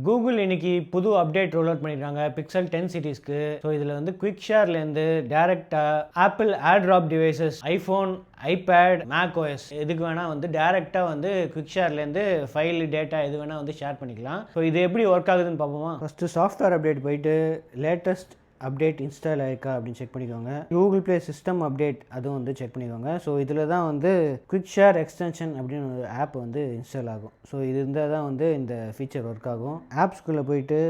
Google இன்னைக்கு புது update roll out பண்ணியிருக்காங்க பிக்சல் 10 சீரிஸ்க்கு. ஸோ இதில் வந்து குவிக் ஷேர்லேருந்து டேரெக்டாக apple airdrop devices, iPhone, iPad, Mac OS எதுக்கு வேணால் வந்து டேரெக்டாக வந்து குவிக் ஷேர்லேருந்து ஃபைல் டேட்டா எது வேணால் வந்து ஷேர் பண்ணிக்கலாம். ஸோ இது எப்படி ஒர்க் ஆகுதுன்னு பார்ப்போமா? ஃபஸ்ட்டு சாஃப்ட்வேர் அப்டேட் போயிட்டு லேட்டஸ்ட் அப்டேட் இன்ஸ்டால் ஆயிருக்கா அப்படின்னு செக் பண்ணிக்கோங்க. கூகுள் ப்ளே சிஸ்டம் அப்டேட் அதுவும் வந்து செக் பண்ணிக்கோங்க. ஸோ இதில் தான் வந்து குவிக் ஷேர் எக்ஸ்டென்ஷன் அப்படின்னு ஒரு ஆப் வந்து இன்ஸ்டால் ஆகும். ஸோ இது இருந்தால் தான் வந்து இந்த ஃபீச்சர் ஒர்க் ஆகும். ஆப்ஸ்குள்ளே போயிட்டு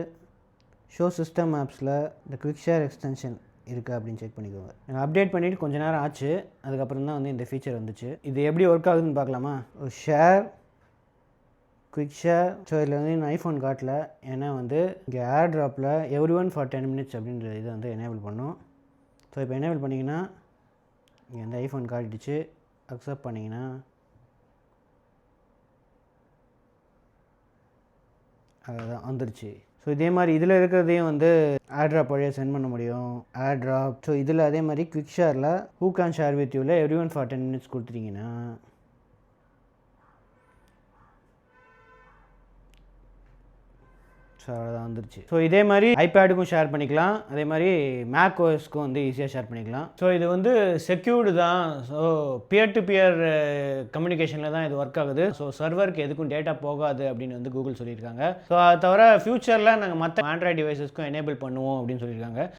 ஷோ சிஸ்டம் ஆப்ஸில் இந்த குவிக் ஷேர் எக்ஸ்டென்ஷன் இருக்கா அப்படின்னு செக் பண்ணிக்கோங்க. அப்டேட் பண்ணிவிட்டு கொஞ்சம் நேரம் ஆச்சு, அதுக்கப்புறம் தான் வந்து இந்த ஃபீச்சர் வந்துச்சு. இது எப்படி ஒர்க் ஆகுதுன்னு பார்க்கலாமா? Share quick share. ஸோ இதில் வந்து இன்னும் ஐஃபோன் காட்டல, ஏன்னா வந்து இங்கே ஏர் ட்ராப்பில் எவ்ரி ஒன் ஃபார் 10 minutes அப்படின்ற இதை வந்து எனேபிள் பண்ணும். ஸோ இப்போ எனேபிள் பண்ணிங்கன்னா இங்கே வந்து ஐஃபோன் காட்டிடுச்சு. அக்செப்ட் பண்ணிங்கன்னா அதுதான் வந்துருச்சு. ஸோ இதே மாதிரி இதில் இருக்கிறதையும் வந்து ஏர் ட்ராப் வழியாக சென்ட் பண்ண முடியும். ஏர் ட்ராப். ஸோ இதில் அதே மாதிரி குவிக் ஷேரில் ஹூ கேன் ஷேர் வித் யூவில் எவ்ரி ஒன் ஃபார் 10 minutes கொடுத்துட்டிங்கன்னா ஸோ அவ்வளோதான் வந்துருச்சு. ஸோ இதே மாதிரி ஐபேடுக்கும் ஷேர் பண்ணிக்கலாம், அதே மாதிரி மேக் ஓஎஸ்க்கும் வந்து ஈஸியாக ஷேர் பண்ணிக்கலாம். ஸோ இது வந்து செக்யூர்டு தான். ஸோ பியர் டு பியர் கம்யூனிகேஷனில் தான் இது ஒர்க் ஆகுது. ஸோ சர்வருக்கு எதுக்கும் டேட்டா போகாது அப்படின்னு வந்து கூகுள் சொல்லியிருக்காங்க. ஸோ அது தவிர ஃபியூச்சரில் நாங்கள் மற்ற ஆண்ட்ராய்டு டிவைசஸ்க்கும் எனேபிள் பண்ணுவோம் அப்படின்னு சொல்லியிருக்காங்க.